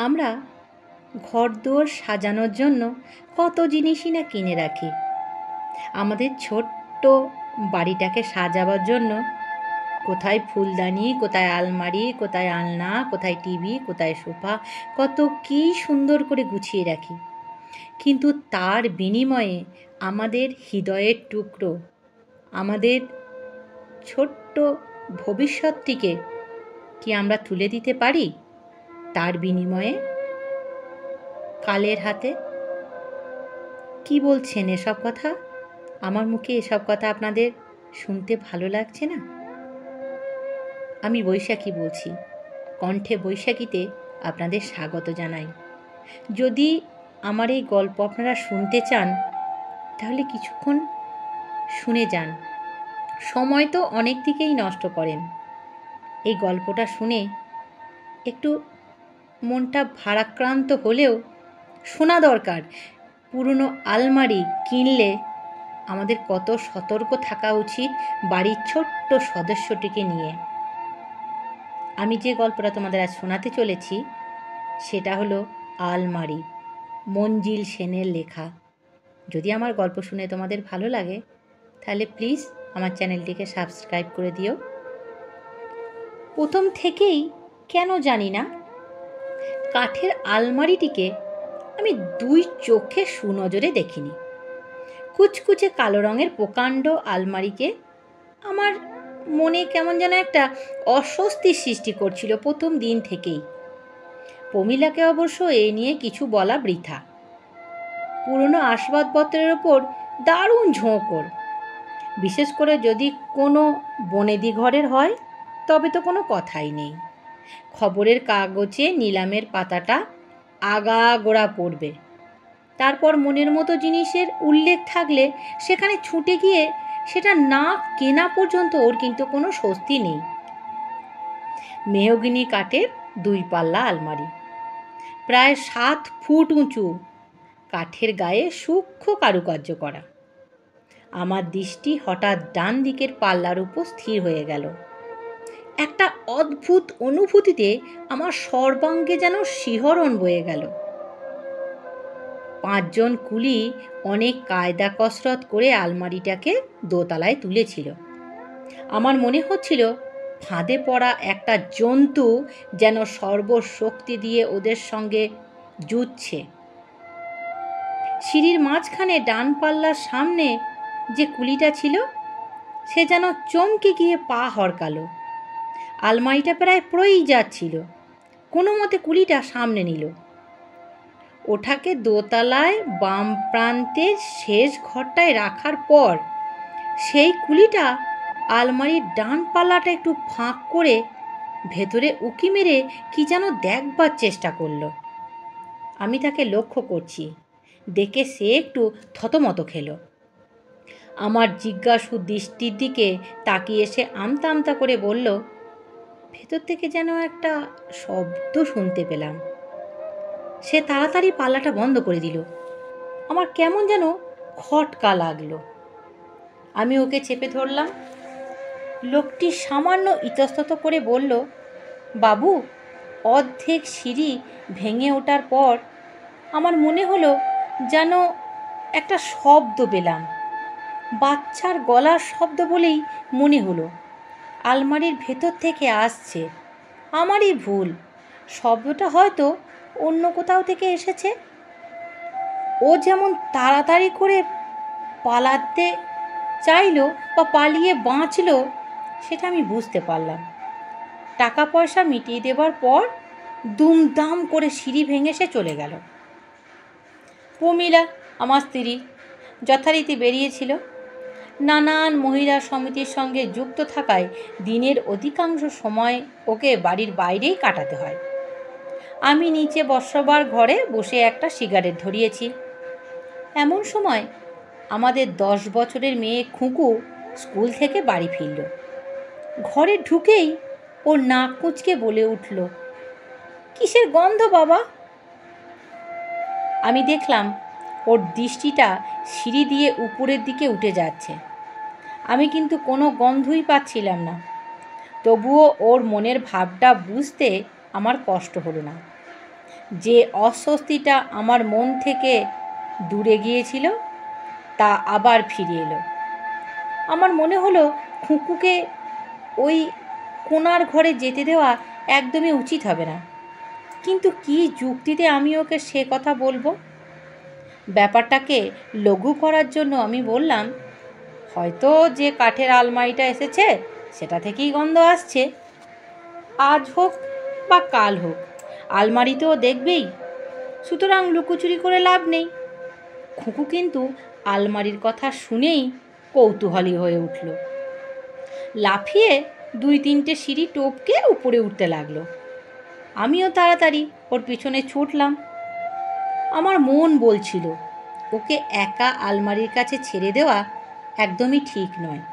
আমরা ঘরদোর সাজানোর জন্য কত জিনিসই না কিনে রাখি। আমাদের ছোট্ট বাড়িটাকে সাজাবার জন্য কোথায় ফুলদানি, কোথায় আলমারি, কোথায় আলনা, কোথায় টিভি, কোথায় সোফা, কত কী সুন্দর করে গুছিয়ে রাখি। কিন্তু তার বিনিময়ে আমাদের হৃদয়ের টুকরো, আমাদের ছোট্ট ভবিষ্যৎটিকে কি আমরা তুলে দিতে পারি তার বিনিময়ে কালের হাতে? কি বলছেন এসব কথা? আমার মুখে এসব কথা আপনাদের শুনতে ভালো লাগছে না? আমি বৈশাখী বলছি। কণ্ঠে বৈশাখীতে আপনাদের স্বাগত জানাই। যদি আমার এই গল্প আপনারা শুনতে চান তাহলে কিছুক্ষণ শুনে যান। সময় তো অনেক দিকেই নষ্ট করেন। এই গল্পটা শুনে একটু মনটা ভারাক্রান্ত হলেও শোনা দরকার। পুরনো আলমারি কিনলে আমাদের কত সতর্ক থাকা উচিত বাড়ির ছোট্ট সদস্যটিকে নিয়ে। আমি যে গল্পটা তোমাদের আজ শোনাতে চলেছি সেটা হলো আলমারি, মঞ্জিল সেনের লেখা। যদি আমার গল্প শুনে তোমাদের ভালো লাগে তাহলে প্লিজ আমার চ্যানেলটিকে সাবস্ক্রাইব করে দিও। প্রথম থেকেই কেন জানি না কাঠের আলমারিটিকে আমি দুই চোখে সুনজরে দেখিনি। কুচকুচে কালো রঙের প্রকাণ্ড আলমারিকে আমার মনে কেমন যেন একটা অস্বস্তির সৃষ্টি করছিল প্রথম দিন থেকেই। প্রমীলাকে অবশ্য এ নিয়ে কিছু বলা বৃথা। পুরনো আসবাবপত্রের ওপর দারুণ ঝোঁক ওর। বিশেষ করে যদি কোনো বনেদি ঘরের হয় তবে তো কোনো কথাই নেই। খবরের কাগজে নিলামের পাতাটা আগাগোড়া পড়বে। তারপর মনের মতো জিনিসের উল্লেখ থাকলে সেখানে ছুটে গিয়ে সেটা না কেনা পর্যন্ত ওর কিন্তু কোনো স্বস্তি নেই। মেহগিনি কাঠের 2 পাল্লা আলমারি, প্রায় 7 ফুট উঁচু, কাঠের গায়ে সূক্ষ্ম কারুকার্য করা। আমার দৃষ্টি হঠাৎ ডান দিকের পাল্লার উপর স্থির হয়ে গেল। একটা অদ্ভুত অনুভূতিতে আমার সর্বাঙ্গে যেন শিহরণ বয়ে গেল। 5 জন কুলি অনেক কায়দা কসরত করে আলমারিটাকে দোতলায় তুলেছিল। আমার মনে হচ্ছিল ফাঁদে পড়া একটা জন্তু যেন সর্বশক্তি দিয়ে ওদের সঙ্গে যুদ্ধছে। সিঁড়ির মাঝখানে ডান পাল্লার সামনে যে কুলিটা ছিল সে যেন চমকে গিয়ে পা হরকালো। আলমারিটা প্রায় পড়েই যাচ্ছিল। কোনো মতে কুলিটা সামনে নিল। ওটাকে দোতলায় বাম প্রান্তের শেষ ঘরটায় রাখার পর সেই কুলিটা আলমারির ডান পাল্লাটা একটু ফাঁক করে ভেতরে উঁকি মেরে কি যেন দেখবার চেষ্টা করলো। আমি তাকে লক্ষ্য করছি দেখে সে একটু থতমত খেলো। আমার জিজ্ঞাসু দৃষ্টির দিকে তাকিয়ে সে আমতা আমতা করে বলল, ভেতর থেকে যেন একটা শব্দ শুনতে পেলাম। সে তাড়াতাড়ি পাল্লাটা বন্ধ করে দিল। আমার কেমন যেন খটকা লাগলো। আমি ওকে চেপে ধরলাম। লোকটি সামান্য ইতস্তত করে বলল, বাবু, অর্ধেক সিঁড়ি ভেঙে ওঠার পর আমার মনে হলো যেন একটা শব্দ পেলাম। বাচ্চার গলার শব্দ বলেই মনে হলো। আলমারির ভেতর থেকে আসছে। আমারই ভুল, শব্দটা হয়তো অন্য কোথাও থেকে এসেছে। ও যেমন তাড়াতাড়ি করে পালাতে চাইলো বা পালিয়ে বাঁচল সেটা আমি বুঝতে পারলাম। টাকা পয়সা মিটিয়ে দেবার পর দুমদাম করে সিঁড়ি ভেঙে সে চলে গেল। প্রমীলা আমার স্ত্রী যথারীতি বেরিয়েছিল। নানান মহিলা সমিতির সঙ্গে যুক্ত থাকায় দিনের অধিকাংশ সময় ওকে বাড়ির বাইরেই কাটাতে হয়। আমি নিচে বসবার ঘরে বসে একটা সিগারেট ধরিয়েছি। এমন সময় আমাদের 10 বছরের মেয়ে খুঁকু স্কুল থেকে বাড়ি ফিরল। ঘরে ঢুকেই ও নাক কুঁচকে বলে উঠল, কিসের গন্ধ বাবা? আমি দেখলাম ওর দৃষ্টিটা সিঁড়ি দিয়ে উপরের দিকে উঠে যাচ্ছে। আমি কিন্তু কোনো গন্ধই পাচ্ছিলাম না। তবুও ওর মনের ভাবটা বুঝতে আমার কষ্ট হলো না। যে অস্বস্তিটা আমার মন থেকে দূরে গিয়েছিল তা আবার ফিরে এলো। আমার মনে হলো খুকুকে ওই কোণার ঘরে যেতে দেওয়া একদমই উচিত হবে না। কিন্তু কী যুক্তিতে আমি ওকে সে কথা বলবো? ব্যাপারটাকে লঘু করার জন্য আমি বললাম, হয়তো যে কাঠের আলমারিটা এসেছে সেটা থেকেই গন্ধ আসছে। আজ হোক বা কাল হোক, আলমারি তো দেখবেই, সুতরাং লুকোচুরি করে লাভ নেই। খুকু কিন্তু আলমারির কথা শুনেই কৌতূহলী হয়ে উঠল। লাফিয়ে 2-3টে সিঁড়ি টপকে উপরে উঠতে লাগলো। আমিও তাড়াতাড়ি ওর পিছনে ছুটলাম। আমার মন বলছিল ওকে একা আলমারির কাছে ছেড়ে দেওয়া একদমই ঠিক নয়।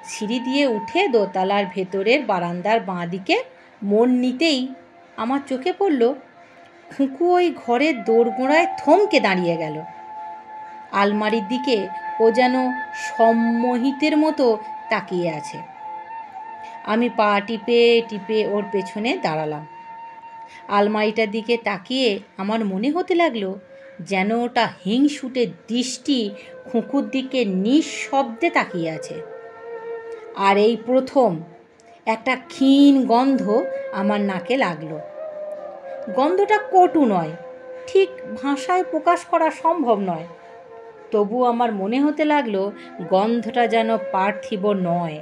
সিঁড়ি দিয়ে উঠে দোতলার ভেতরের বারান্দার বাঁ দিকে মন নিতেই আমার চোখে পড়ল খুকু ওই ঘরের দোরগোড়ায় থমকে দাঁড়িয়ে গেল। আলমারির দিকে ও যেন সম্মোহিতের মতো তাকিয়ে আছে। আমি পা টিপে টিপে ওর পেছনে দাঁড়ালাম। আলমারিটার দিকে তাকিয়ে আমার মনে হতে লাগলো যেন ওটা হিংসুটে দৃষ্টি খুকুর দিকে নিঃশব্দে তাকিয়ে আছে। আর এই প্রথম একটা ক্ষীণ গন্ধ আমার নাকে লাগলো। গন্ধটা কটু নয়, ঠিক ভাষায় প্রকাশ করা সম্ভব নয়, তবু আমার মনে হতে লাগলো গন্ধটা যেন পার্থিব নয়,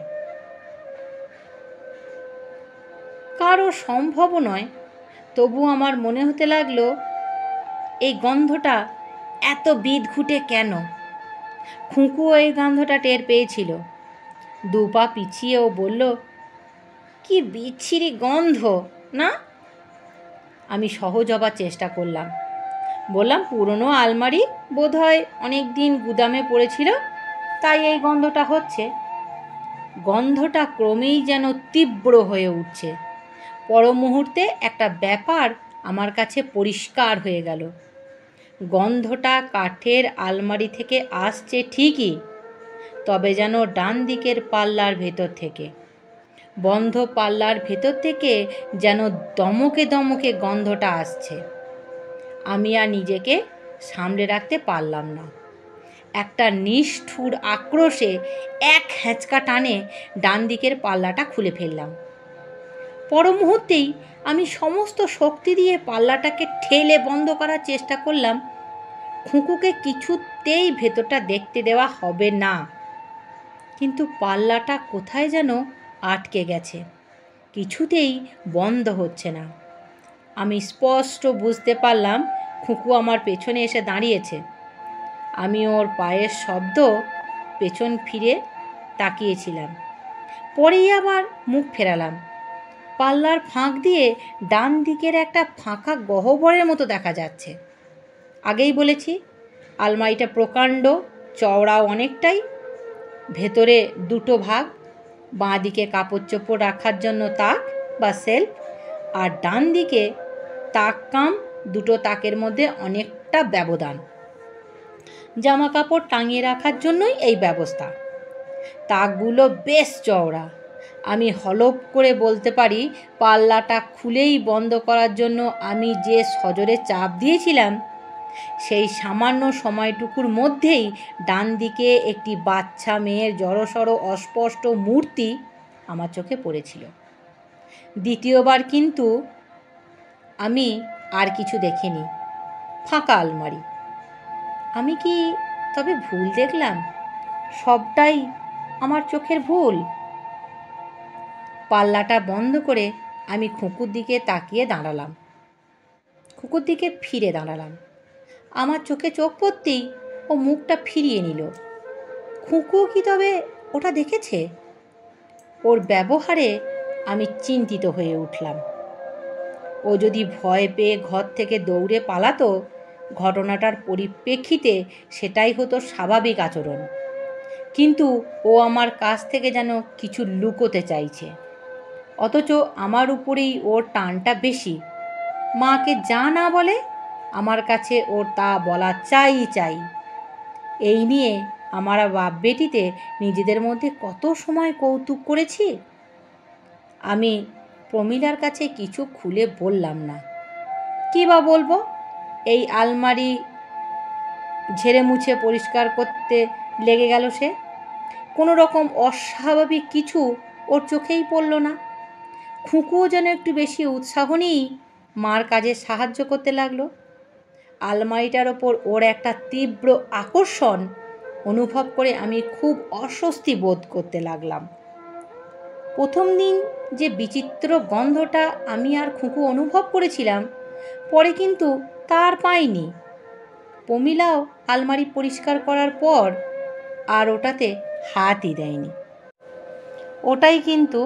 কারো সম্ভবও নয়। তবু আমার মনে হতে লাগলো এই গন্ধটা এত বিদঘুটে কেন? খুকুও এই গন্ধটা টের পেয়েছিল। 2 পা পিছিয়েও বলল, কি বিচ্ছিরি গন্ধ না? আমি সহজ হবার চেষ্টা করলাম। বললাম, পুরনো আলমারি বোধহয় অনেক দিন গুদামে পড়েছিল, তাই এই গন্ধটা হচ্ছে। গন্ধটা ক্রমেই যেন তীব্র হয়ে উঠছে। পর মুহূর্তে একটা ব্যাপার আমার কাছে পরিষ্কার হয়ে গেল। গন্ধটা কাঠের আলমারি থেকে আসছে ঠিকই, তবে যেন ডান দিকের পাল্লার ভেতর থেকে। বন্ধ পাল্লার ভেতর থেকে যেন দমকে দমকে গন্ধটা আসছে। আমি আর নিজেকে সামলে রাখতে পারলাম না। একটা নিষ্ঠুর আক্রোশে এক হ্যাঁচকা টানে ডান দিকের পাল্লাটা খুলে ফেললাম। পর মুহূর্তেই আমি সমস্ত শক্তি দিয়ে পাল্লাটাকে ঠেলে বন্ধ করার চেষ্টা করলাম। খুকুকে কিছুতেই ভেতরটা দেখতে দেওয়া হবে না, কিন্তু পাল্লাটা কোথায় যেন আটকে গেছে, কিছুতেই বন্ধ হচ্ছে না। আমি স্পষ্ট বুঝতে পারলাম খুকু আমার পেছনে এসে দাঁড়িয়েছে। আমি ওর পায়ের শব্দ পেছন ফিরে তাকিয়েছিলাম, পরেই আবার মুখ ফেরালাম। পাল্লার ফাঁক দিয়ে ডান দিকের একটা ফাঁকা গহ্বরের মতো দেখা যাচ্ছে। আগেই বলেছি আলমারিটা প্রকাণ্ড, চওড়াও অনেকটাই। ভেতরে 2টো ভাগ, বাঁ দিকে কাপড় চোপড় রাখার জন্য তাক বা সেলফ, আর ডান দিকে তাক কাম 2টো তাকের মধ্যে অনেকটা ব্যবধান। জামা কাপড় টাঙিয়ে রাখার জন্যই এই ব্যবস্থা। তাকগুলো বেশ চওড়া। আমি হলপ করে বলতে পারি পাল্লাটা খুলেই বন্ধ করার জন্য আমি যে সজোরে চাপ দিয়েছিলাম, সেই সামান্য সময়টুকুর মধ্যেই ডান দিকে একটি বাচ্চা মেয়ের জড়সড় অস্পষ্ট মূর্তি আমার চোখে পড়েছিল। দ্বিতীয়বার কিন্তু আমি আর কিছু দেখিনি, ফাঁকা আলমারি। আমি কি তবে ভুল দেখলাম? সবটাই আমার চোখের ভুল? পাল্লাটা বন্ধ করে আমি খুকুর দিকে তাকিয়ে দাঁড়ালাম, খুকুর দিকে ফিরে দাঁড়ালাম। আমার চোখে চোখ পড়তেই ও মুখটা ফিরিয়ে নিল। খুকুও কি তবে ওটা দেখেছে? ওর ব্যবহারে আমি চিন্তিত হয়ে উঠলাম। ও যদি ভয় পেয়ে ঘর থেকে দৌড়ে পালাতো, ঘটনাটার পরিপ্রেক্ষিতে সেটাই হতো স্বাভাবিক আচরণ। কিন্তু ও আমার কাছ থেকে যেন কিছু লুকোতে চাইছে, অথচ আমার উপরেই ওর টানটা বেশি। মাকে যা না বলে আমার কাছে ওর তা বলা চাই। এই নিয়ে আমার বাপ বেটিতে নিজেদের মধ্যে কত সময় কৌতুক করেছি। আমি প্রমীলার কাছে কিছু খুলে বললাম না। কী বা বলবো, এই আলমারি ঝেড়ে মুছে পরিষ্কার করতে লেগে গেল সে। কোনো রকম অস্বাভাবিক কিছু ওর চোখেই পড়ল না। খুকুও যেন একটু বেশি উৎসাহ নিয়েই মার কাজে সাহায্য করতে লাগলো। আলমারিটার ওপর ওর একটা তীব্র আকর্ষণ অনুভব করে আমি খুব অস্বস্তি বোধ করতে লাগলাম। প্রথম দিন যে বিচিত্র গন্ধটা আমি আর খুকু অনুভব করেছিলাম, পরে কিন্তু তার পাইনি। প্রমীলাও আলমারি পরিষ্কার করার পর আর ওটাতে হাতই দেয়নি। ওটাই কিন্তু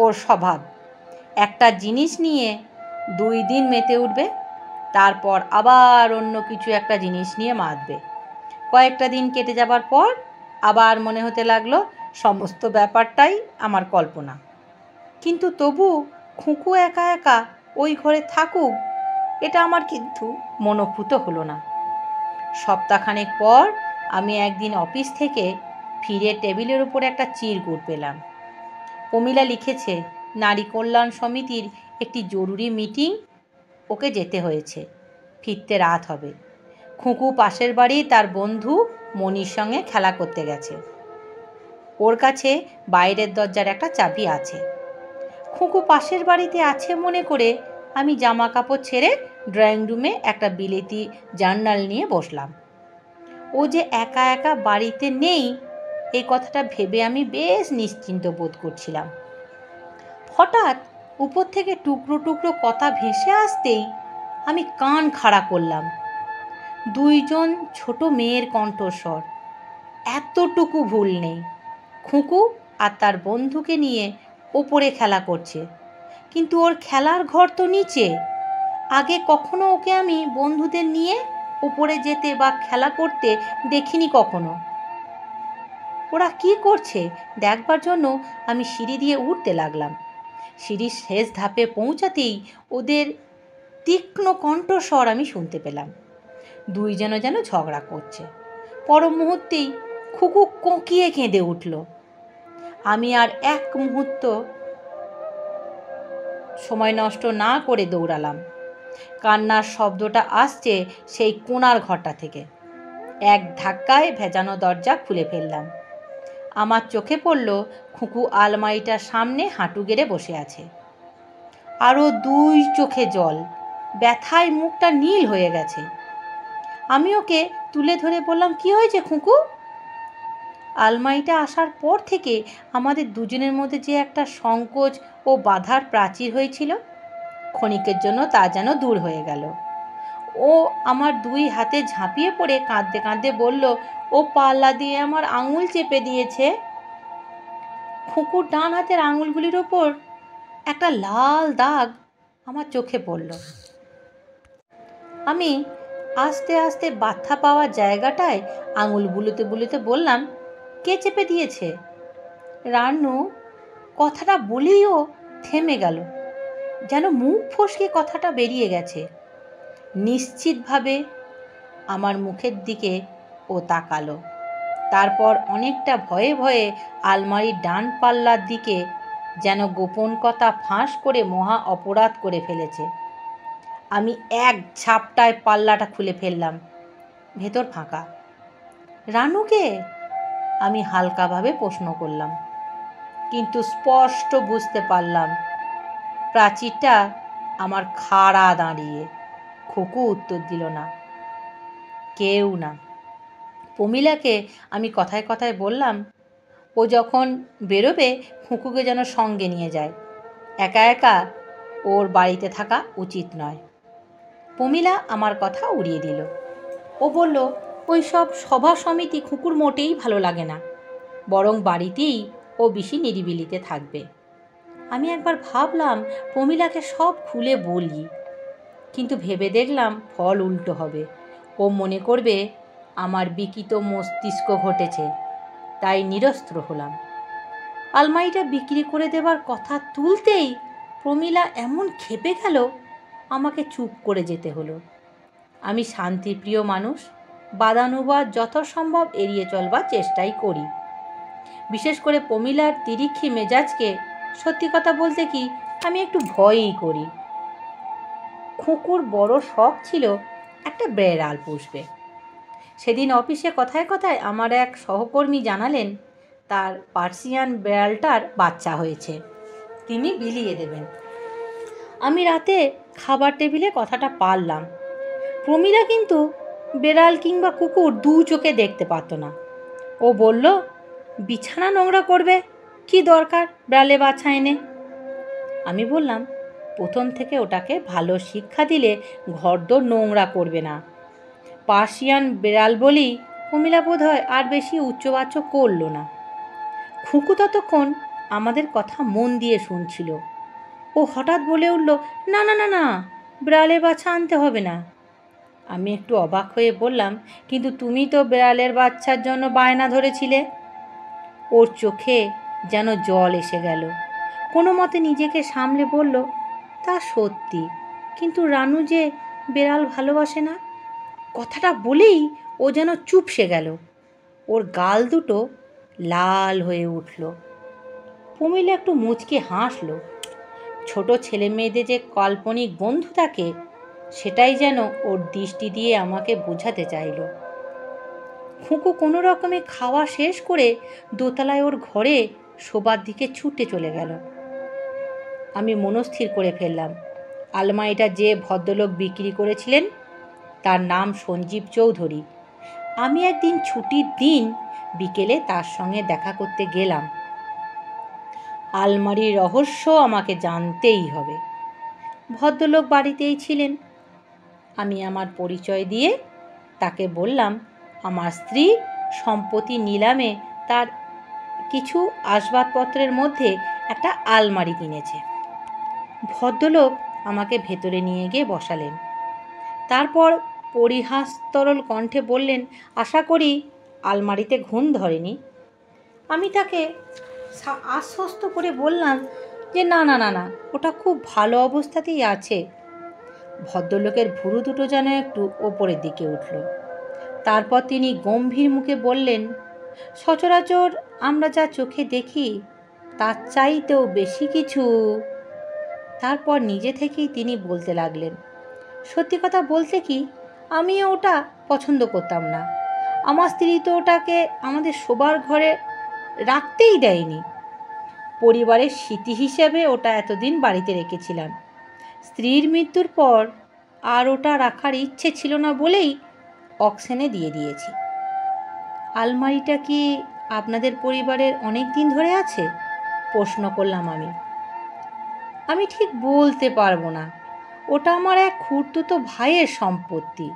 ওর স্বভাব। একটা জিনিস নিয়ে 2 দিন মেতে উঠবে, তারপর আবার অন্য কিছু একটা জিনিস নিয়ে মাতবে। কয়েকটা দিন কেটে যাবার পর আবার মনে হতে লাগলো সমস্ত ব্যাপারটাই আমার কল্পনা। কিন্তু তবু খুকু একা একা ওই ঘরে থাকুক, এটা আমার কিন্তু মনোভূত হলো না। সপ্তাহখানেক পর আমি একদিন অফিস থেকে ফিরে টেবিলের উপর একটা চিরকুট পেলাম। প্রমীলা লিখেছে, নারী কল্যাণ সমিতির একটি জরুরি মিটিং, ওকে যেতে হয়েছে, ফিরতে রাত হবে। খুকু পাশের বাড়ি তার বন্ধু মনির সঙ্গে খেলা করতে গেছে। ওর কাছে বাইরের দরজার একটা চাবি আছে। খুকু পাশের বাড়িতে আছে মনে করে আমি জামা কাপড় ছেড়ে ড্রয়িং রুমে একটা বিলেতি জার্নাল নিয়ে বসলাম। ও যে একা একা বাড়িতে নেই, এই কথাটা ভেবে আমি বেশ নিশ্চিন্ত বোধ করছিলাম। হঠাৎ উপর থেকে টুকরো টুকরো কথা ভেসে আসতেই আমি কান খাড়া করলাম। 2 জন ছোট মেয়ের কণ্ঠস্বর। এতটুকু ভুল নেই, খুকু আর তার বন্ধুকে নিয়ে ওপরে খেলা করছে, কিন্তু ওর খেলার ঘর তো নিচে। আগে কখনো ওকে আমি বন্ধুদের নিয়ে উপরে যেতে বা খেলা করতে দেখিনি কখনো। ওরা কি করছে দেখবার জন্য আমি সিঁড়ি দিয়ে উঠতে লাগলাম। সিঁড়ির শেষ ধাপে পৌঁছাতেই ওদের তীক্ষ্ণ কণ্ঠস্বর আমি শুনতে পেলাম। 2 জনে যেন ঝগড়া করছে। পর মুহূর্তেই খুকু কোঁকিয়ে কেঁদে উঠল। আমি আর এক মুহূর্ত সময় নষ্ট না করে দৌড়ালাম। কান্নার শব্দটা আসছে সেই কোণার ঘরটা থেকে। এক ধাক্কায় ভেজানো দরজা খুলে ফেললাম। আমার চোখে পড়ল খুকু আলমারিটার সামনে হাঁটু গেড়ে বসে আছে। আরও 2 চোখে জল, ব্যথায় মুখটা নীল হয়ে গেছে। আমি ওকে তুলে ধরে বললাম, কি হয়েছে খুকু? আলমারিটা আসার পর থেকে আমাদের দুজনের মধ্যে যে একটা সংকোচ ও বাধার প্রাচীর হয়েছিল, ক্ষণিকের জন্য তা যেন দূর হয়ে গেল। ও আমার 2 হাতে ঝাঁপিয়ে পড়ে কাঁদতে কাঁদতে বলল, ও পাল্লা দিয়ে আমার আঙুল চেপে দিয়েছে। খুকুর ডান হাতের আঙুলগুলির ওপর একটা লাল দাগ আমার চোখে পড়ল। আমি আস্তে আস্তে ব্যথা পাওয়া জায়গাটায় আঙুল বুলোতে বুলোতে বললাম, কে চেপে দিয়েছে? রানু কথাটা বলেই ও থেমে গেল, যেন মুখ ফসকে কথাটা বেরিয়ে গেছে। নিশ্চিতভাবে আমার মুখের দিকে ও তাকালো। তারপর অনেকটা ভয়ে ভয়ে আলমারির ডান পাল্লার দিকে, যেন গোপন কথা ফাঁস করে মহা অপরাধ করে ফেলেছে। আমি এক ঝাপটায় পাল্লাটা খুলে ফেললাম। ভেতর ফাঁকা। রানুকে? আমি হালকাভাবে প্রশ্ন করলাম, কিন্তু স্পষ্ট বুঝতে পারলাম প্রাচীরটা আমার খাড়া দাঁড়িয়ে। খুকু উত্তর দিল না। কেউ না। প্রমীলাকে আমি কথায় কথায় বললাম, ও যখন বেরোবে খুকুকে যেন সঙ্গে নিয়ে যায়, একা একা ওর বাড়িতে থাকা উচিত নয়। প্রমীলা আমার কথা উড়িয়ে দিল। ও বলল, ওই সব সভা সমিতি খুকুর মোটেই ভালো লাগে না, বরং বাড়িতেই ও বেশি নিরিবিলিতে থাকবে। আমি একবার ভাবলাম প্রমীলাকে সব খুলে বলি, কিন্তু ভেবে দেখলাম ফল উল্টো হবে। ও মনে করবে আমার বিকৃত মস্তিষ্ক ঘটেছে, তাই নিরস্ত্র হলাম। আলমারিটা বিক্রি করে দেবার কথা তুলতেই প্রমীলা এমন ক্ষেপে গেল, আমাকে চুপ করে যেতে হলো। আমি শান্তিপ্রিয় মানুষ, বাদানুবাদ যথাসম্ভব এড়িয়ে চলবার চেষ্টাই করি। বিশেষ করে প্রমীলার তিরিক্ষি মেজাজকে সত্যি কথা বলতে কি আমি একটু ভয়ই করি। খুকুর বড় শখ ছিল একটা বেড়াল পুষবে। সেদিন অফিসে কথায় কথায় আমার এক সহকর্মী জানালেন তার পার্সিয়ান বেড়ালটার বাচ্চা হয়েছে, তিনি বিলিয়ে দেবেন। আমি রাতে খাবার টেবিলে কথাটা পারলাম। প্রমীলা কিন্তু বেড়াল কিংবা কুকুর দু চোখে দেখতে পারত না। ও বলল, বিছানা নোংরা করবে, কি দরকার বেড়ালে বাচ্চা এনে। আমি বললাম, প্রথম থেকে ওটাকে ভালো শিক্ষা দিলে ঘরদোর নোংরা করবে না। পার্সিয়ান বেড়াল বলি প্রমীলা বোধ হয় আর বেশি উচ্চবাচ্য করল না। খুকু ততক্ষণ আমাদের কথা মন দিয়ে শুনছিল। ও হঠাৎ বলে উঠল, না না না না, বিড়ালের বাচ্চা আনতে হবে না। আমি একটু অবাক হয়ে বললাম, কিন্তু তুমি তো বিড়ালের বাচ্চার জন্য বায়না ধরেছিলে। ওর চোখে যেন জল এসে গেল। কোনো মতে নিজেকে সামলে বলল, তা সত্যি, কিন্তু রানু যে বিড়াল ভালোবাসে না। কথাটা বলেই ও যেন চুপসে গেল। ওর গাল দুটো লাল হয়ে উঠল। প্রমীলা একটু মুচকে হাসল। ছোট ছেলে মেয়েদের যে কাল্পনিক বন্ধু থাকে সেটাই যেন ওর দৃষ্টি দিয়ে আমাকে বোঝাতে চাইল। খুকু কোনো রকমে খাওয়া শেষ করে দোতলায় ওর ঘরে শোবার দিকে ছুটে চলে গেল। আমি মনস্থির করে ফেললাম, আলমারিটা যে ভদ্রলোক বিক্রি করেছিলেন তার নাম সঞ্জীব চৌধুরী। আমি একদিন ছুটির দিন বিকেলে তার সঙ্গে দেখা করতে গেলাম। আলমারির রহস্য আমাকে জানতেই হবে। ভদ্রলোক বাড়িতেই ছিলেন। আমি আমার পরিচয় দিয়ে তাকে বললাম, আমার স্ত্রী সম্প্রতি নিলামে তার কিছু আসবাবপত্রের মধ্যে একটা আলমারি কিনেছে। ভদ্রলোক আমাকে ভেতরে নিয়ে গিয়ে বসালেন। তারপর পরিহাসতরল কণ্ঠে বললেন, আশা করি আলমারিতে ঘুণ ধরেনি। আমি তাকে আশ্বস্ত করে বললাম যে না না না না, ওটা খুব ভালো অবস্থাতেই আছে। ভদ্রলোকের ভুরু দুটো যেন একটু ওপরের দিকে উঠল। তারপর তিনি গম্ভীর মুখে বললেন, সচরাচর আমরা যা চোখে দেখি তার চাইতেও বেশি কিছু। তারপর নিজে থেকেই তিনি বলতে লাগলেন, সত্যি কথা বলতে কি, আমিও ওটা পছন্দ করতাম না। আমার স্ত্রী তো ওটাকে আমাদের শোবার ঘরে রাখতেই দেয়নি। পরিবারের স্মৃতি হিসেবে ওটা এতদিন বাড়িতে রেখেছিলাম। স্ত্রীর মৃত্যুর পর আর ওটা রাখার ইচ্ছে ছিল না বলেই অকশনে দিয়ে দিয়েছি। আলমারিটা কি আপনাদের পরিবারের অনেক দিন ধরে আছে? প্রশ্ন করলাম আমি। আমি ঠিক বলতে পারবো না। ওটা আমার এক খুড়তুতো ভাইয়ের সম্পত্তি।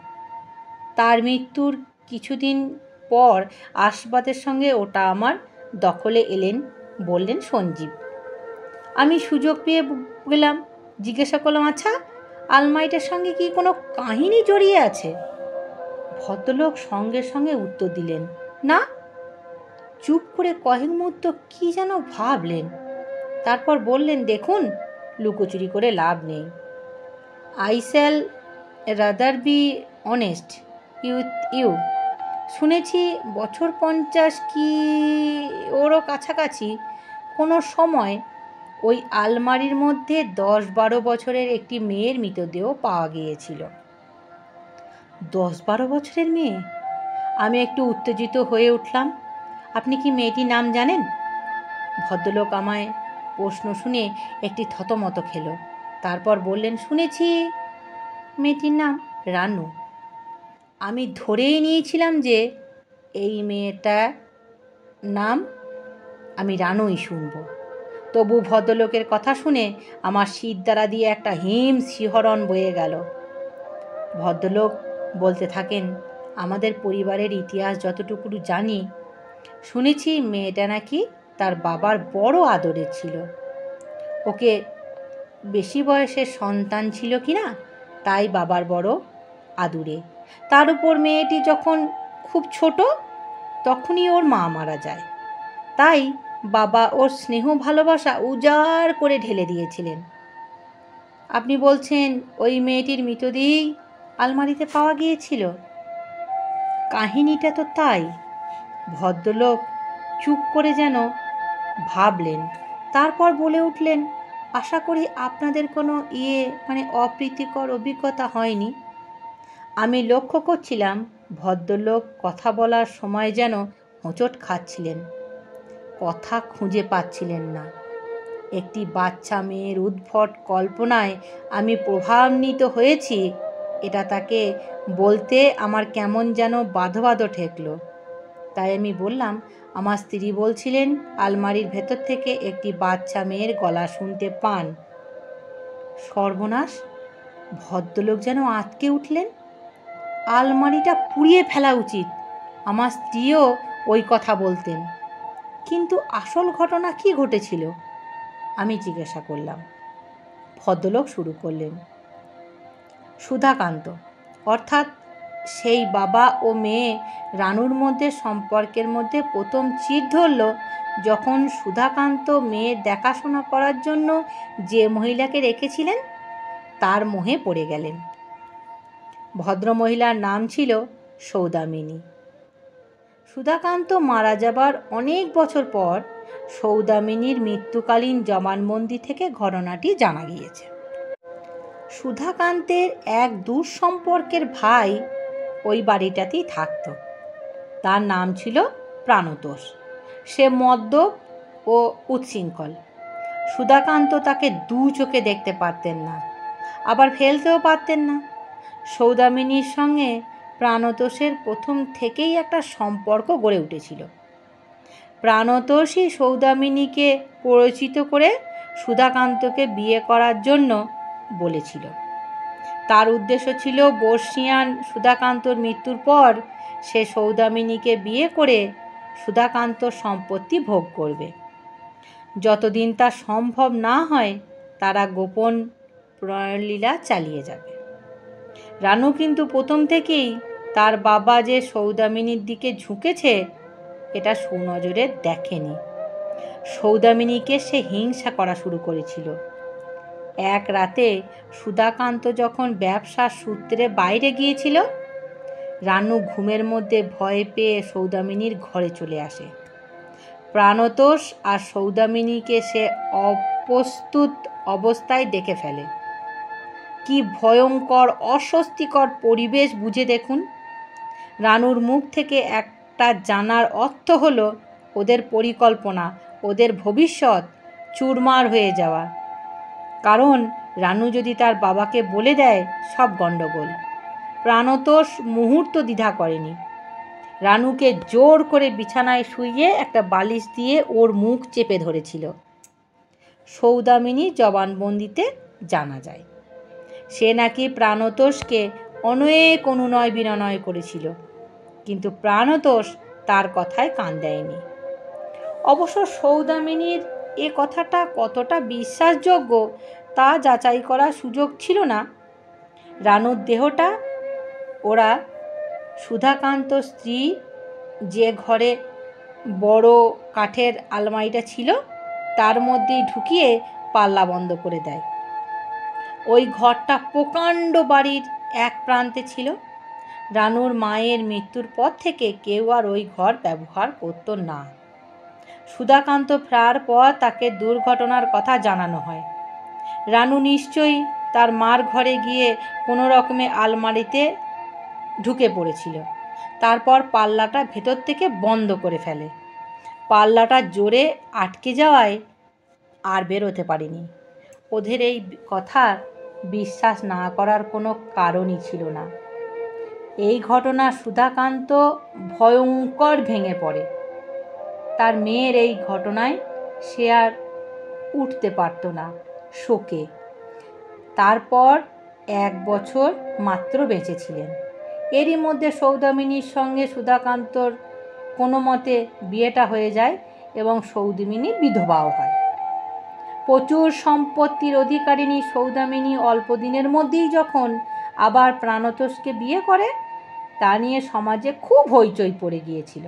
তার মৃত্যুর কিছুদিন পর আসবাদের সঙ্গে ওটা আমার দখলে এলেন বললেন সঞ্জীব। আমি সুযোগ পেয়ে গেলাম, জিজ্ঞাসা করলাম, আচ্ছা আলমারিটার সঙ্গে কি কোনো কাহিনী জড়িয়ে আছে? ভদ্রলোক সঙ্গে সঙ্গে উত্তর দিলেন, না। চুপ করে কয়েক মুহূর্ত কি যেন ভাবলেন। তারপর বললেন, দেখুন, লুকোচুরি করে লাভ নেই। I shall rather be honest with you. শুনেছি বছর 50 কি ওরও কাছাকাছি কোনো সময় ওই আলমারির মধ্যে 10-12 বছরের একটি মেয়ের মৃতদেহ পাওয়া গিয়েছিল। 10-12 বছরের মেয়ে? আমি একটু উত্তেজিত হয়ে উঠলাম। আপনি কি মেয়েটির নাম জানেন? ভদ্রলোক আমায় প্রশ্ন শুনে একটি থতমত খেল। তারপর বললেন, শুনেছি মেয়েটির নাম রানু। আমি ধরেই নিয়েছিলাম যে এই মেয়েটার নাম আমি রানুই শুনব। তবু ভদ্রলোকের কথা শুনে আমার শিরদাঁড়া দিয়ে একটা হিম শিহরণ বয়ে গেল। ভদ্রলোক বলতে থাকেন, আমাদের পরিবারের ইতিহাস যতটুকু জানি, শুনেছি মেয়েটা নাকি তার বাবার বড় আদরের ছিল। ওকে বেশি বয়সের সন্তান ছিল কি না, তাই বাবার বড় আদুরে। তার উপর মেয়েটি যখন খুব ছোট তখনই ওর মা মারা যায়। তাই বাবা ওর স্নেহ ভালোবাসা উজাড় করে ঢেলে দিয়েছিলেন। আপনি বলছেন ওই মেয়েটির মৃতদেহই আলমারিতে পাওয়া গিয়েছিল? কাহিনীটা তো তাই। ভদ্রলোক চুপ করে যেন ভাবলেন, তারপর বলে উঠলেন, আশা করি আপনাদের কোনো অপ্রীতিকর অভিজ্ঞতা হয়নি। আমি লক্ষ্য করছিলাম ভদ্রলোক কথা বলার সময় যেন হোঁচট খাচ্ছিলেন, কথা খুঁজে পাচ্ছিলেন না। একটি বাচ্চা মেয়ের উদ্ভট কল্পনায় আমি প্রভাবান্বিত হয়েছি, এটা তাকে বলতে আমার কেমন যেন বাধো বাধো ঠেকল। তাই আমি বললাম, আমার স্ত্রী বলছিলেন আলমারির ভেতর থেকে একটি বাচ্চা মেয়ের গলা শুনতে পান। সর্বনাশ! ভদ্রলোক যেন আঁতকে উঠলেন। আলমারিটা পুড়িয়ে ফেলা উচিত, আমার স্ত্রীও ওই কথা বলতেন। কিন্তু আসল ঘটনা কি ঘটেছিল? আমি জিজ্ঞাসা করলাম। ভদ্রলোক শুরু করলেন। সুধাকান্ত, অর্থাৎ সেই বাবা ও মেয়ে রানুর মধ্যে সম্পর্কের মধ্যে প্রথম চির ধরল যখন সুধাকান্ত মেয়ের দেখাশোনা করার জন্য যে মহিলাকে রেখেছিলেন তার মোহে পড়ে গেলেন। ভদ্রমহিলার নাম ছিল সৌদামিনী। সুধাকান্ত মারা যাবার অনেক বছর পর সৌদামিনীর মৃত্যুকালীন জবানবন্দি থেকে ঘটনাটি জানা গিয়েছে। সুধাকান্তের এক দূর সম্পর্কের ভাই ওই বাড়িটাতেই থাকত। তার নাম ছিল প্রাণতোষ। সে মদ্যপ ও উচ্ছৃঙ্খল। সুধাকান্ত তাকে দু চোখে দেখতে পারতেন না, আবার ফেলতেও পারতেন না। সৌদামিনীর সঙ্গে প্রাণতোষের প্রথম থেকেই একটা সম্পর্ক গড়ে উঠেছিল। প্রাণতোষই সৌদামিনীকে পরিচিত করে সুধাকান্তকে বিয়ে করার জন্য বলেছিল। তার উদ্দেশ্য ছিল বর্ষিয়ান সুধাকান্তর মৃত্যুর পর সে সৌদামিনীকে বিয়ে করে সুধাকান্তর সম্পত্তি ভোগ করবে। যতদিন তা সম্ভব না হয় তারা গোপন প্রণয়লীলা চালিয়ে যাবে। রানু কিন্তু প্রথম থেকেই তার বাবা যে সৌদামিনীর দিকে ঝুঁকেছে এটা সুনজরে দেখেনি। সৌদামিনীকে সে হিংসা করা শুরু করেছিল। এক রাতে সুধাকান্ত যখন ব্যবসার সূত্রে বাইরে গিয়েছিল, রানু ঘুমের মধ্যে ভয় পেয়ে সৌদামিনীর ঘরে চলে আসে। প্রাণতোষ আর সৌদামিনীকে সে অপ্রস্তুত অবস্থায় দেখে ফেলে। কি ভয়ঙ্কর অস্বস্তিকর পরিবেশ বুঝে দেখুন। রানুর মুখ থেকে একটা জানার অর্থ হলো ওদের পরিকল্পনা, ওদের ভবিষ্যৎ চুরমার হয়ে যাওয়া। কারণ রানু যদি তার বাবাকে বলে দেয় সব গণ্ডগোল। প্রাণতোষ মুহূর্ত দ্বিধা করেনি। রানুকে জোর করে বিছানায় শুইয়ে একটা বালিশ দিয়ে ওর মুখ চেপে ধরেছিল। সৌদামিনীর জবানবন্দিতে জানা যায় সে নাকি প্রাণতোষকে অনেক অনুনয় বিনয় করেছিল, কিন্তু প্রাণতোষ তার কথায় কান দেয়নি। অবশ্য সৌদামিনীর এ কথাটা কতটা বিশ্বাসযোগ্য তা যাচাই করার সুযোগ ছিল না। রানুর দেহটা ওরা সুধাকান্ত স্ত্রী যে ঘরে বড় কাঠের আলমারিটা ছিল তার মধ্যেই ঢুকিয়ে পাল্লা বন্ধ করে দেয়। ওই ঘরটা প্রকাণ্ড বাড়ির এক প্রান্তে ছিল। রানুর মায়ের মৃত্যুর পর থেকে কেউ আর ওই ঘর ব্যবহার করত না। সুধাকান্ত ফেরার পর তাকে দুর্ঘটনার কথা জানানো হয়। রানু নিশ্চয়ই তার মার ঘরে গিয়ে কোনো রকমে আলমারিতে ঢুকে পড়েছিল। তারপর পাল্লাটা ভেতর থেকে বন্ধ করে ফেলে। পাল্লাটা জোরে আটকে যাওয়ায় আর বেরোতে পারেনি। ওদের এই কথা বিশ্বাস না করার কোনো কারণই ছিল না। এই ঘটনা সুধাকান্ত ভয়ঙ্কর ভেঙে পড়ে। তার মেয়ের এই ঘটনায় সে আর উঠতে পারত না শোকে। তারপর 1 বছর মাত্র বেঁচে ছিলেন। এরই মধ্যে সৌদামিনীর সঙ্গে সুধাকান্তর কোনো মতে বিয়েটা হয়ে যায় এবং সৌদামিনী বিধবাও হয়। প্রচুর সম্পত্তির অধিকারিণী সৌদামিনী অল্প দিনের মধ্যেই যখন আবার প্রাণতোষকে বিয়ে করে তা নিয়ে সমাজে খুব হইচই পড়ে গিয়েছিল।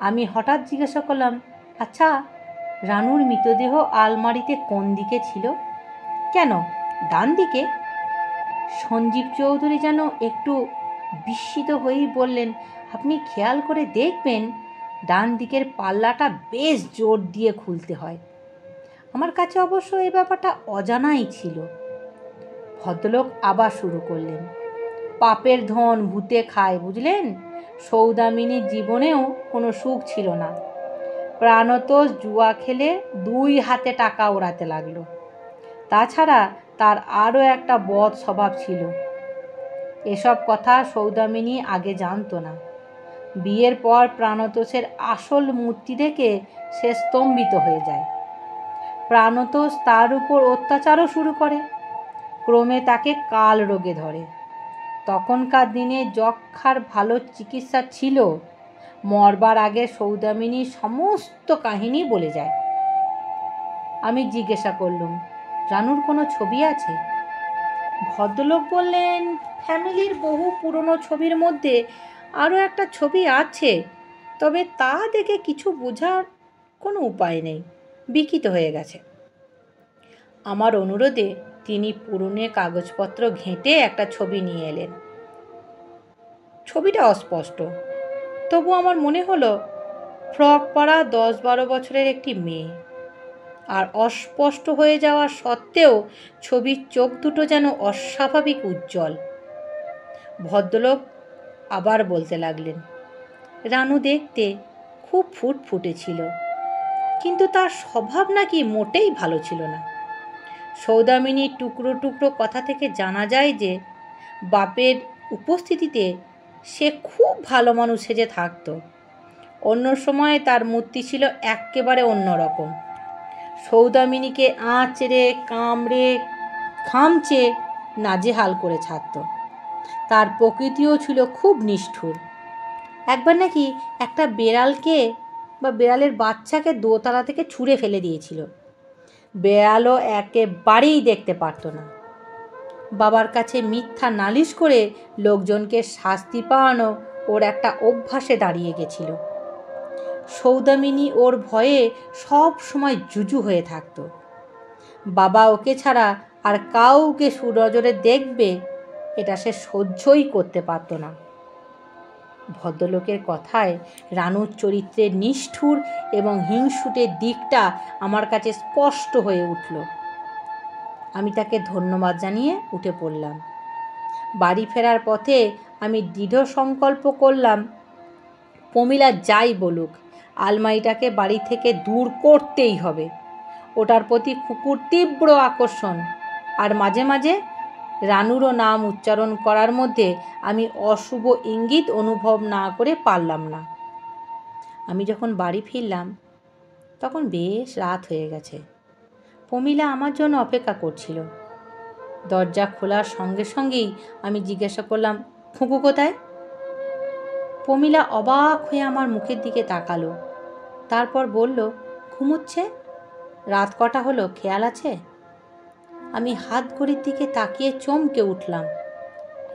আমি হঠাৎ জিজ্ঞাসা করলাম, আচ্ছা, রানুর মৃতদেহ আলমারিতে কোন দিকে ছিল? কেন, ডান দিকে? সঞ্জীব চৌধুরী যেন একটু বিস্মিত হয়েই বললেন, আপনি খেয়াল করে দেখবেন ডান দিকের পাল্লাটা বেশ জোর দিয়ে খুলতে হয়। আমার কাছে অবশ্য এই ব্যাপারটা অজানাই ছিল। ভদ্রলোক আবার শুরু করলেন, পাপের ধন ভূতে খায়, বুঝলেন? সৌদামিনীর জীবনেও কোনো সুখ ছিল না। প্রাণতোষ জুয়া খেলে 2 হাতে টাকা ওড়াতে লাগলো। তাছাড়া তার আরও একটা বদ স্বভাব ছিল। এসব কথা সৌদামিনী আগে জানতো না। বিয়ের পর প্রাণতোষের আসল মূর্তি দেখে সে স্তম্ভিত হয়ে যায়। প্রাণতোষ তার উপর অত্যাচারও শুরু করে। ক্রমে তাকে কাল রোগে ধরে। তখনকার দিনে যক্ষার ভালো চিকিৎসা ছিল। মরবার আগে সৌদামিনী সমস্ত কাহিনী বলে যায়। আমি জিজ্ঞাসা করলুম, রানুর কোনো ছবি আছে? ভদ্রলোক বললেন, ফ্যামিলির বহু পুরনো ছবির মধ্যে আরও একটা ছবি আছে, তবে তা দেখে কিছু বোঝার কোনো উপায় নেই, বিকৃত হয়ে গেছে। আমার অনুরোধে তিনি পুরনো কাগজপত্র ঘেঁটে একটা ছবি নিয়ে এলেন। ছবিটা অস্পষ্ট, তবু আমার মনে হলো ফ্রক পরা 10-12 বছরের একটি মেয়ে। আর অস্পষ্ট হয়ে যাওয়া সত্ত্বেও ছবির চোখ দুটো যেন অস্বাভাবিক উজ্জ্বল। ভদ্রলোক আবার বলতে লাগলেন, রানু দেখতে খুব ফুটফুটে ছিল, কিন্তু তার স্বভাব নাকি মোটেই ভালো ছিল না। সৌদামিনীর টুকরো টুকরো কথা থেকে জানা যায় যে বাপের উপস্থিতিতে সে খুব ভালো মানুষ সেজে থাকতো। অন্য সময় তার মূর্তি ছিল একেবারে অন্যরকম। সৌদামিনীকে আঁচড়ে কামড়ে খামচে নাজেহাল করে ছাড়ত। তার প্রকৃতিও ছিল খুব নিষ্ঠুর। একবার নাকি একটা বেড়ালের বাচ্চাকে দোতলা থেকে ছুঁড়ে ফেলে দিয়েছিল। বেড়ালও একেবারেই দেখতে পারত না। বাবার কাছে মিথ্যা নালিশ করে লোকজনকে শাস্তি পাওয়ানো ওর একটা অভ্যাসে দাঁড়িয়ে গেছিল। সৌদামিনী ওর ভয়ে সব সময় জুজু হয়ে থাকত। বাবা ওকে ছাড়া আর কাউকে সুনজরে দেখবে এটা সে সহ্যই করতে পারত না। ভদ্রলোকের কথায় রানুর চরিত্রের নিষ্ঠুর এবং হিংসুটের দিকটা আমার কাছে স্পষ্ট হয়ে উঠল। আমি তাকে ধন্যবাদ জানিয়ে উঠে পড়লাম। বাড়ি ফেরার পথে আমি দৃঢ় সংকল্প করলাম, প্রমীলা যাই বলুক, আলমারিটাকে বাড়ি থেকে দূর করতেই হবে। ওটার প্রতি খুকুর তীব্র আকর্ষণ, আর মাঝে মাঝে রানুরও নাম উচ্চারণ করার মধ্যে আমি অশুভ ইঙ্গিত অনুভব না করে পারলাম না। আমি যখন বাড়ি ফিরলাম তখন বেশ রাত হয়ে গেছে। প্রমীলা আমার জন্য অপেক্ষা করছিল। দরজা খোলার সঙ্গে সঙ্গেই আমি জিজ্ঞাসা করলাম, খুকু কোথায়? প্রমীলা অবাক হয়ে আমার মুখের দিকে তাকালো, তারপর বলল, ঘুমোচ্ছে। রাত কটা হলো খেয়াল আছে? আমি হাত ঘড়ির দিকে তাকিয়ে চমকে উঠলাম।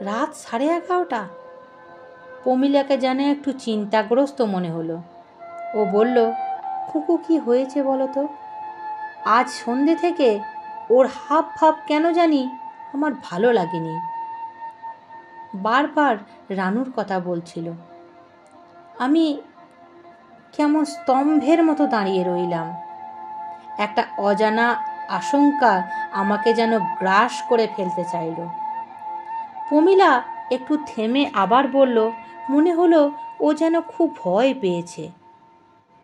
রাত 11:30। প্রমীলাকে যেন একটু চিন্তাগ্রস্ত মনে হলো। ও বলল, খুকু কি হয়েছে বলো তো? আজ সন্ধে থেকে ওর হাব ভাব কেন জানি আমার ভালো লাগেনি। বারবার রানুর কথা বলছিল। আমি কেমন স্তম্ভের মতো দাঁড়িয়ে রইলাম। একটা অজানা আশঙ্কা আমাকে যেন গ্রাস করে ফেলতে চাইল। প্রমীলা একটু থেমে আবার বলল, মনে হলো ও যেন খুব ভয় পেয়েছে।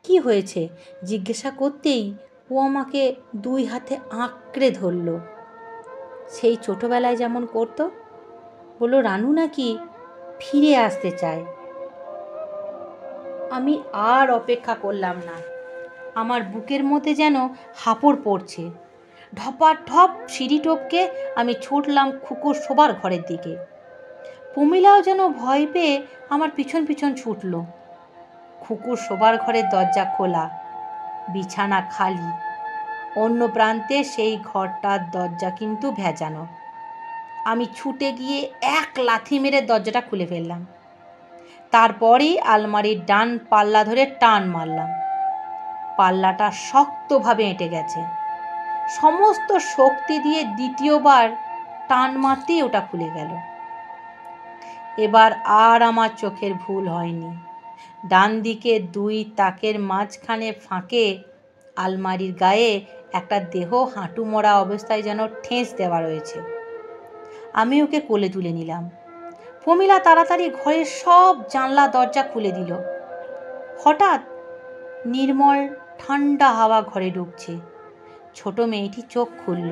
কি হয়েছে জিজ্ঞাসা করতেই ও আমাকে 2 হাতে আঁকড়ে ধরল, সেই ছোটবেলায় যেমন করতো। বলল, রানু নাকি ফিরে আসতে চায়। আমি আর অপেক্ষা করলাম না। আমার বুকের মধ্যে যেন হাঁপড় পড়ছে। ঢপাঢপ সিঁড়ি টপকে আমি ছুটলাম খুকুর শোবার ঘরের দিকে। প্রমীলাও যেন ভয় পেয়ে আমার পিছন পিছন ছুটল। খুকুর শোবার ঘরের দরজা খোলা, বিছানা খালি। অন্য প্রান্তে সেই ঘরটার দরজা কিন্তু ভেজানো। আমি ছুটে গিয়ে এক লাথি মেরে দরজাটা খুলে ফেললাম। তারপরেই আলমারির ডান পাল্লা ধরে টান মারলাম। পাল্লাটা শক্তভাবে এঁটে গেছে। সমস্ত শক্তি দিয়ে দ্বিতীয়বার টান মারতেই ওটা খুলে গেল। এবার আর আমার চোখের ভুল হয়নি। ডান দিকে 2 তাকের মাঝখানে ফাঁকে আলমারির গায়ে একটা দেহ হাঁটু মরা অবস্থায় যেন ঠেস দেওয়া রয়েছে। আমি ওকে কোলে তুলে নিলাম। প্রমীলা তাড়াতাড়ি ঘরের সব জানলা দরজা খুলে দিল। হঠাৎ নির্মল ঠান্ডা হাওয়া ঘরে ঢুকছে। ছোট মেয়েটি চোখ খুলল।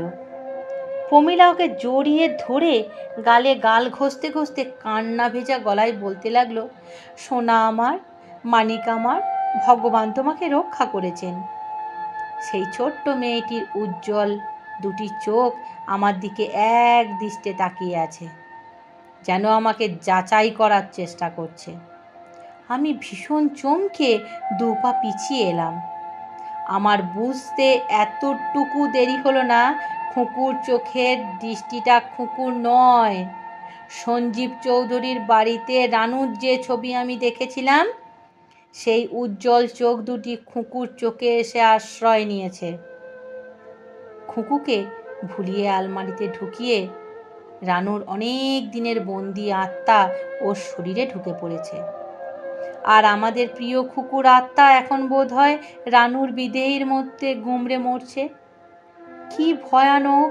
প্রমীলা ওকে জড়িয়ে ধরে গালে গাল ঘষতে ঘষতে কান্না ভেজা গলায় বলতে লাগলো, সোনা আমার, মানিক আমার, ভগবান তোমাকে রক্ষা করেছেন। সেই ছোট্ট মেয়েটির উজ্জ্বল দুটি চোখ আমার দিকে এক দৃষ্টে তাকিয়ে আছে, যেন আমাকে যাচাই করার চেষ্টা করছে। আমি ভীষণ চমকে 2 পা পিছিয়ে এলাম। আমার বুঝতে এতটুকু দেরি হলো না, খুকুর চোখের দৃষ্টিটা খুকুর নয়। সঞ্জীব চৌধুরীর বাড়িতে রানুর যে ছবি আমি দেখেছিলাম, সেই উজ্জ্বল চোখ দুটি খুকুর চোখে এসে আশ্রয় নিয়েছে। খুকুকে ভুলিয়ে আলমারিতে ঢুকিয়ে রানুর অনেক দিনের বন্দি আত্মা ওর শরীরে ঢুকে পড়েছে। আর আমাদের প্রিয় খুকুর আত্মা এখন বোধ হয় রানুর বিদেহের মধ্যে গুমড়ে মরছে। কি ভয়ানক!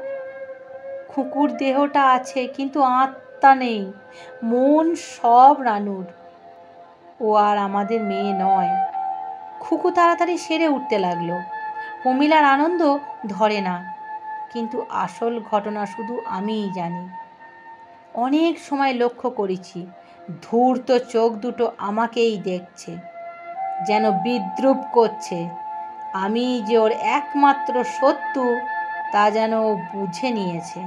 খুকুর দেহটা আছে কিন্তু আত্মা নেই, মন সব রানুর। ও আর আমাদের মেয়ে নয়। খুকু তাড়াতাড়ি সেরে উঠতে লাগলো। প্রমীলার আনন্দ ধরে না, কিন্তু আসল ঘটনা শুধু আমিই জানি। অনেক সময় লক্ষ্য করেছি ধূর্ত চোখ দুটো আমাকেই দেখছে, যেন বিদ্রূপ করছে। আমি যে ওর একমাত্র শত্রু তা যেন ও বুঝে নিয়েছে।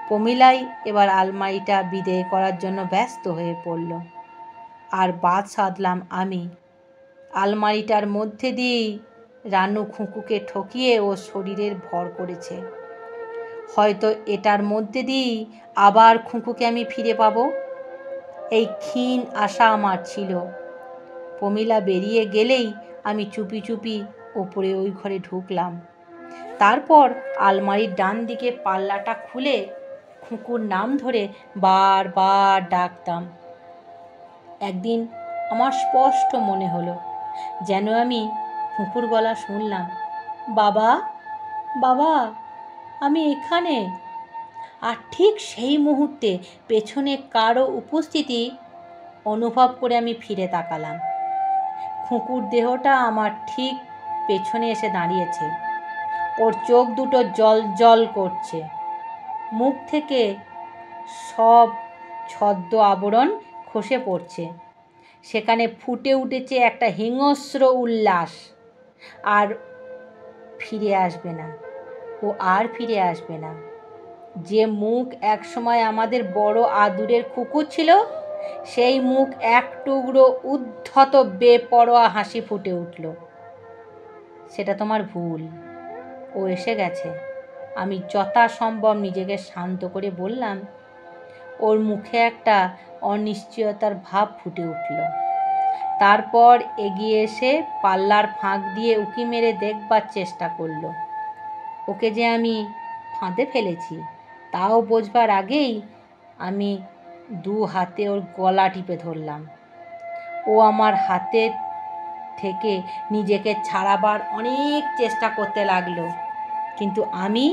প্রমীলাই এবার আলমারিটা বিদেয় করার জন্য ব্যস্ত হয়ে পড়ল, আর বাদ সাধলাম আমি। আলমারিটার মধ্যে দিয়েই রানু খুকুকে ঠকিয়ে ও শরীরের ভর করেছে। হয়তো এটার মধ্যে দিয়েই আবার খুকুকে আমি ফিরে পাবো, এই ক্ষীণ আশা আমার ছিল। প্রমীলা বেরিয়ে গেলেই আমি চুপি চুপি ওপরে ওই ঘরে ঢুকলাম। তারপর আলমারির ডান দিকে পাল্লাটা খুলে খুকুর নাম ধরে বারবার ডাকতাম। একদিন আমার স্পষ্ট মনে হলো যেন আমি খুকুর গলা শুনলাম, বাবা, বাবা, আমি এখানে। আর ঠিক সেই মুহূর্তে পেছনে কারো উপস্থিতি অনুভব করে আমি ফিরে তাকালাম। খুকুর দেহটা আমার ঠিক পেছনে এসে দাঁড়িয়েছে। ওর চোখ দুটো জল জল করছে, মুখ থেকে সব ছদ্ম আবরণ খসে পড়ছে। সেখানে ফুটে উঠেছে একটা হিংস্র উল্লাস। আর ফিরে আসবে না, ও আর ফিরে আসবে না। যে মুখ একসময় আমাদের বড় আদুরের খুকু ছিল, সেই মুখ এক টুকরো উদ্ধত বেপরোয়া হাসি ফুটে উঠল। সেটা তোমার ভুল, ও এসে গেছে। আমি যথাসম্ভব নিজেকে শান্ত করে বললাম। ওর মুখে একটা অনিশ্চয়তার ভাব ফুটে উঠল। তারপর এগিয়ে এসে পাল্লার ফাঁক দিয়ে উঁকি মেরে দেখবার চেষ্টা করল। ওকে যে আমি ফাঁদে ফেলেছি তাও বোঝবার আগেই আমি 2 হাতে ওর গলা টিপে ধরলাম। ও আমার হাতে থেকে নিজেকে ছাড়াবার অনেক চেষ্টা করতে লাগলো, কিন্তু আমি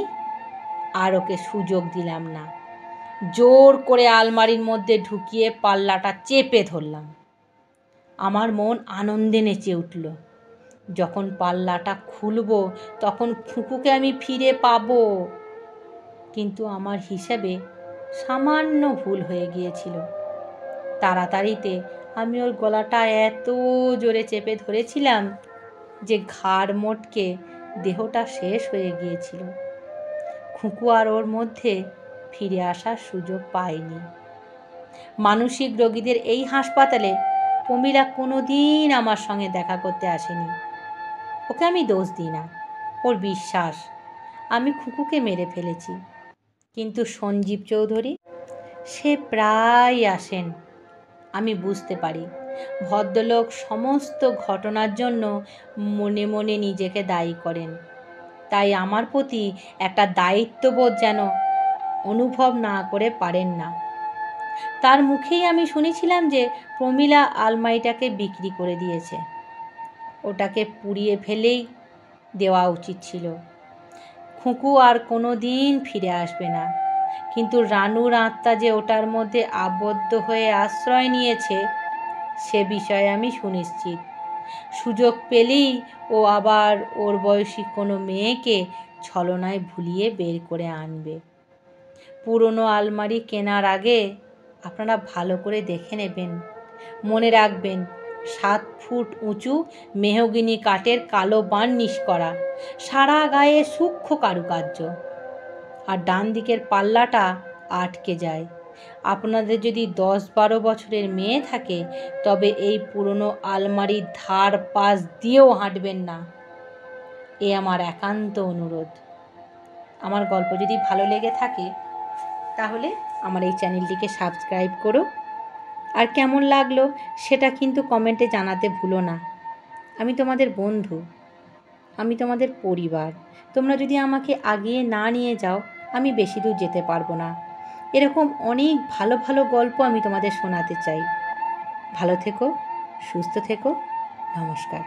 আর ওকে সুযোগ দিলাম না। জোর করে আলমারির মধ্যে ঢুকিয়ে পাল্লাটা চেপে ধরলাম। আমার মন আনন্দে নেচে উঠল। যখন পাল্লাটা খুলব তখন খুকুকে আমি ফিরে পাবো। কিন্তু আমার হিসেবে সামান্য ভুল হয়ে গিয়েছিল। তাড়াতাড়িতে আমি ওর গলাটা এত জোরে চেপে ধরেছিলাম যে ঘাড় মোটকে দেহটা শেষ হয়ে গিয়েছিল। খুকু আর ওর মধ্যে ফিরে আসার সুযোগ পায়নি। মানসিক রোগীদের এই হাসপাতালে প্রমীলা কোনোদিন আমার সঙ্গে দেখা করতে আসেনি। ওকে আমি দোষ দিই না, ওর বিশ্বাস আমি খুকুকে মেরে ফেলেছি। কিন্তু সঞ্জীব চৌধুরী, সে প্রায় আসেন। আমি বুঝতে পারি ভদ্রলোক সমস্ত ঘটনার জন্য মনে মনে নিজেকে দায়ী করেন, তাই আমার প্রতি একটা দায়িত্ববোধ যেন অনুভব না করে পারেন না। তার মুখেই আমি শুনেছিলাম যে প্রমীলা আলমারিটাকে বিক্রি করে দিয়েছে। ওটাকে পুড়িয়ে ফেলেই দেওয়া উচিত ছিল। খুকু আর কোনো দিন ফিরে আসবে না, কিন্তু রানুর আত্মা যে ওটার মধ্যে আবদ্ধ হয়ে আশ্রয় নিয়েছে সে বিষয়ে আমি সুনিশ্চিত। সুযোগ পেলেই ও আবার ওর বয়সী কোনো মেয়েকে ছলনায় ভুলিয়ে বের করে আনবে। পুরনো আলমারি কেনার আগে আপনারা ভালো করে দেখে নেবেন। মনে রাখবেন 7 ফুট উঁচু মেহগিনি কাঠের কালো বার্নিশ করা, সারা গায়ে সূক্ষ্ম কারুকার্য, আর ডান দিকের পাল্লাটা আটকে যায়। আপনাদের যদি 10-12 বছরের মেয়ে থাকে তবে এই পুরনো আলমারির ধার পাশ দিয়েও হাঁটবেন না। এ আমার একান্ত অনুরোধ। আমার গল্প যদি ভালো লেগে থাকে তাহলে আমার এই চ্যানেলটিকে সাবস্ক্রাইব করো, আর কেমন লাগলো সেটা কিন্তু কমেন্টে জানাতে ভুলো না। আমি তোমাদের বন্ধু, আমি তোমাদের পরিবার। তোমরা যদি আমাকে আগিয়ে না নিয়ে যাও আমি বেশি দূর যেতে পারবো না। এরকম অনেক ভালো ভালো গল্প আমি তোমাদের শোনাতে চাই। ভালো থেকো, সুস্থ থেকো, নমস্কার।